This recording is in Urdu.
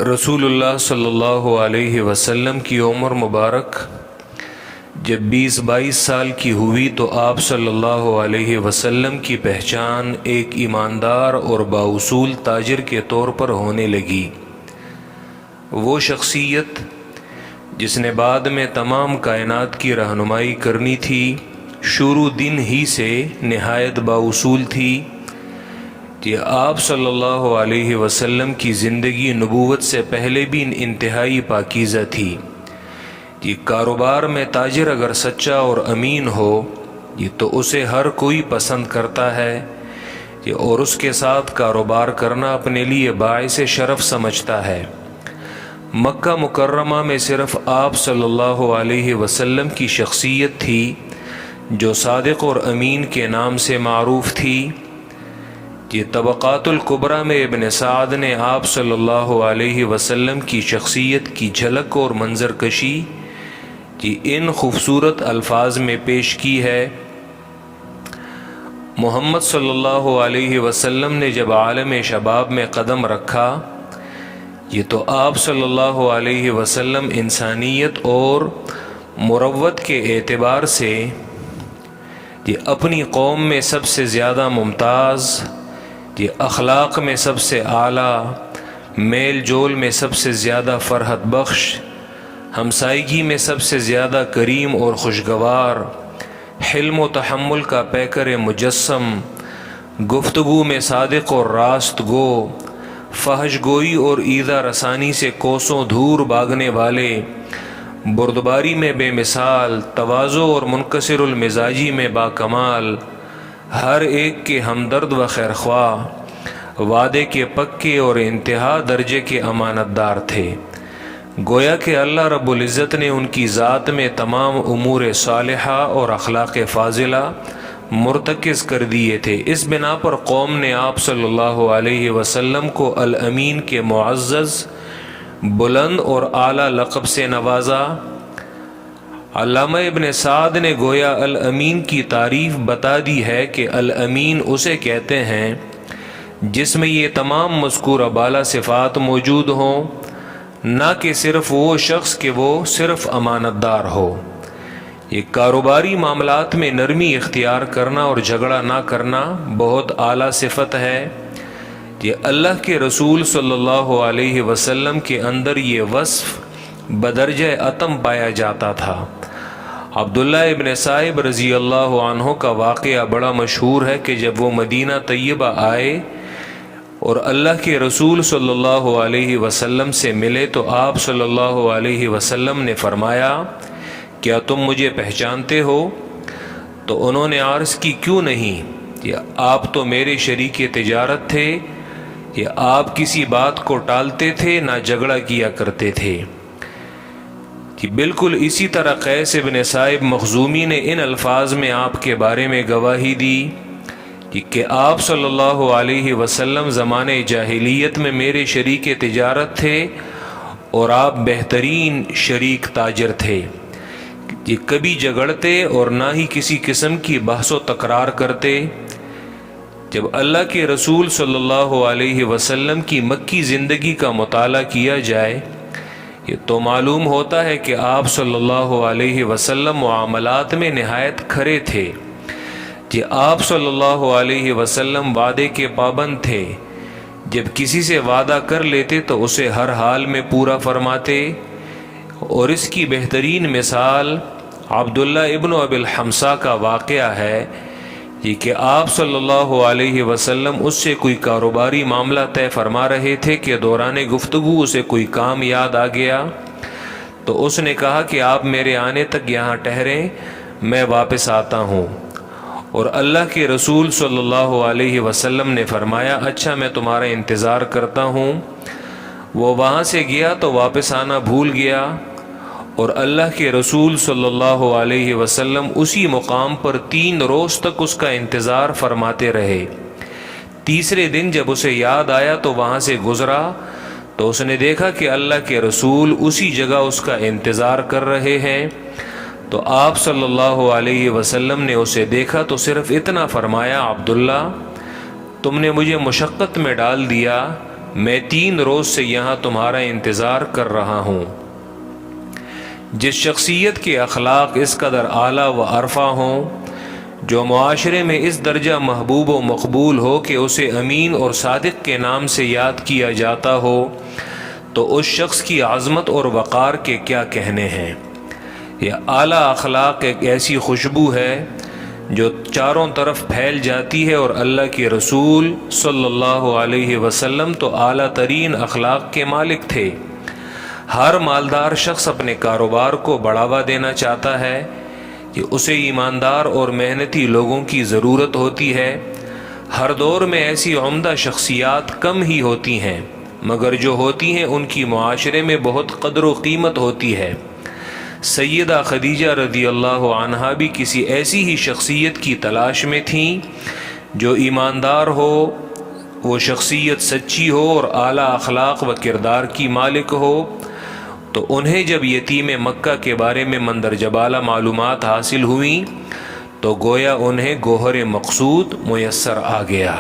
رسول اللہ صلی اللہ علیہ وسلم کی عمر مبارک جب 20-22 سال کی ہوئی تو آپ صلی اللہ علیہ وسلم کی پہچان ایک ایماندار اور بااصول تاجر کے طور پر ہونے لگی۔ وہ شخصیت جس نے بعد میں تمام کائنات کی رہنمائی کرنی تھی، شروع دن ہی سے نہایت بااصول تھی۔ کہ آپ صلی اللہ علیہ وسلم کی زندگی نبوت سے پہلے بھی انتہائی پاکیزہ تھی۔ یہ کاروبار میں تاجر اگر سچا اور امین ہو یہ تو اسے ہر کوئی پسند کرتا ہے، اور اس کے ساتھ کاروبار کرنا اپنے لیے باعث شرف سمجھتا ہے۔ مکہ مکرمہ میں صرف آپ صلی اللہ علیہ وسلم کی شخصیت تھی جو صادق اور امین کے نام سے معروف تھی۔ یہ طبقات الکبریٰ میں ابن سعد نے آپ صلی اللہ علیہ وسلم کی شخصیت کی جھلک اور منظر کشی ان خوبصورت الفاظ میں پیش کی ہے۔ محمد صلی اللہ علیہ وسلم نے جب عالم شباب میں قدم رکھا یہ تو آپ صلی اللہ علیہ وسلم انسانیت اور مروت کے اعتبار سے یہ اپنی قوم میں سب سے زیادہ ممتاز، یہ اخلاق میں سب سے اعلیٰ، میل جول میں سب سے زیادہ فرحت بخش، ہمسائیگی میں سب سے زیادہ کریم اور خوشگوار، حلم و تحمل کا پیکر مجسم، گفتگو میں صادق اور راست گو، فحش گوئی اور ایذا رسانی سے کوسوں دور بھاگنے والے، بردباری میں بے مثال، تواضع اور منکسر المزاجی میں باکمال، ہر ایک کے ہمدرد و خیرخواہ، وعدے کے پکے اور انتہا درجے کے امانت دار تھے۔ گویا کہ اللہ رب العزت نے ان کی ذات میں تمام امور صالحہ اور اخلاق فاضلہ مرتکز کر دیے تھے۔ اس بنا پر قوم نے آپ صلی اللہ علیہ وسلم کو الامین کے معزز، بلند اور اعلیٰ لقب سے نوازا۔ علامہ ابن سعد نے گویا الامین کی تعریف بتا دی ہے کہ الامین اسے کہتے ہیں جس میں یہ تمام مذکورہ بالا صفات موجود ہوں، نہ کہ صرف وہ شخص کہ وہ صرف امانت دار ہو۔ یہ کاروباری معاملات میں نرمی اختیار کرنا اور جھگڑا نہ کرنا بہت اعلیٰ صفت ہے۔ یہ اللہ کے رسول صلی اللہ علیہ وسلم کے اندر یہ وصف بدرجہ اتم پایا جاتا تھا۔ عبداللہ ابن صائب رضی اللہ عنہ کا واقعہ بڑا مشہور ہے کہ جب وہ مدینہ طیبہ آئے اور اللہ کے رسول صلی اللہ علیہ وسلم سے ملے تو آپ صلی اللہ علیہ وسلم نے فرمایا، کیا تم مجھے پہچانتے ہو؟ تو انہوں نے عرض کی، کیوں نہیں، آپ تو میرے شریک تجارت تھے، یا آپ کسی بات کو ٹالتے تھے نہ جھگڑا کیا کرتے تھے۔ بالکل اسی طرح قیس ابن صائب مخزومی نے ان الفاظ میں آپ کے بارے میں گواہی دی کہ آپ صلی اللہ علیہ وسلم زمانے جاہلیت میں میرے شریک تجارت تھے اور آپ بہترین شریک تاجر تھے۔ یہ کبھی جھگڑتے اور نہ ہی کسی قسم کی بحث و تکرار کرتے۔ جب اللہ کے رسول صلی اللہ علیہ وسلم کی مکی زندگی کا مطالعہ کیا جائے یہ تو معلوم ہوتا ہے کہ آپ صلی اللہ علیہ وسلم معاملات میں نہایت کھرے تھے۔ کہ آپ صلی اللہ علیہ وسلم وعدے کے پابند تھے، جب کسی سے وعدہ کر لیتے تو اسے ہر حال میں پورا فرماتے، اور اس کی بہترین مثال عبداللہ ابن ابی الحمصہ کا واقعہ ہے کہ آپ صلی اللہ علیہ وسلم اس سے کوئی کاروباری معاملہ طے فرما رہے تھے کہ دوران گفتگو اسے کوئی کام یاد آ گیا تو اس نے کہا کہ آپ میرے آنے تک یہاں ٹھہریں، میں واپس آتا ہوں۔ اور اللہ کے رسول صلی اللہ علیہ وسلم نے فرمایا، اچھا میں تمہارا انتظار کرتا ہوں۔ وہ وہاں سے گیا تو واپس آنا بھول گیا، اور اللہ کے رسول صلی اللہ علیہ وسلم اسی مقام پر 3 روز تک اس کا انتظار فرماتے رہے۔ تیسرے دن جب اسے یاد آیا تو وہاں سے گزرا تو اس نے دیکھا کہ اللہ کے رسول اسی جگہ اس کا انتظار کر رہے ہیں۔ تو آپ صلی اللہ علیہ وسلم نے اسے دیکھا تو صرف اتنا فرمایا، عبداللہ تم نے مجھے مشقت میں ڈال دیا، میں 3 روز سے یہاں تمہارا انتظار کر رہا ہوں۔ جس شخصیت کے اخلاق اس قدر اعلیٰ و عرفہ ہوں، جو معاشرے میں اس درجہ محبوب و مقبول ہو کہ اسے امین اور صادق کے نام سے یاد کیا جاتا ہو، تو اس شخص کی عظمت اور وقار کے کیا کہنے ہیں۔ یہ اعلیٰ اخلاق ایک ایسی خوشبو ہے جو چاروں طرف پھیل جاتی ہے، اور اللہ کے رسول صلی اللہ علیہ وسلم تو اعلیٰ ترین اخلاق کے مالک تھے۔ ہر مالدار شخص اپنے کاروبار کو بڑھاوا دینا چاہتا ہے کہ اسے ایماندار اور محنتی لوگوں کی ضرورت ہوتی ہے۔ ہر دور میں ایسی عمدہ شخصیات کم ہی ہوتی ہیں، مگر جو ہوتی ہیں ان کی معاشرے میں بہت قدر و قیمت ہوتی ہے۔ سیدہ خدیجہ رضی اللہ عنہا بھی کسی ایسی ہی شخصیت کی تلاش میں تھیں جو ایماندار ہو، وہ شخصیت سچی ہو اور اعلیٰ اخلاق و کردار کی مالک ہو۔ تو انہیں جب یتیم مکہ کے بارے میں مندرجہ معلومات حاصل ہوئیں تو گویا انہیں گوہر مقصود میسر آ گیا۔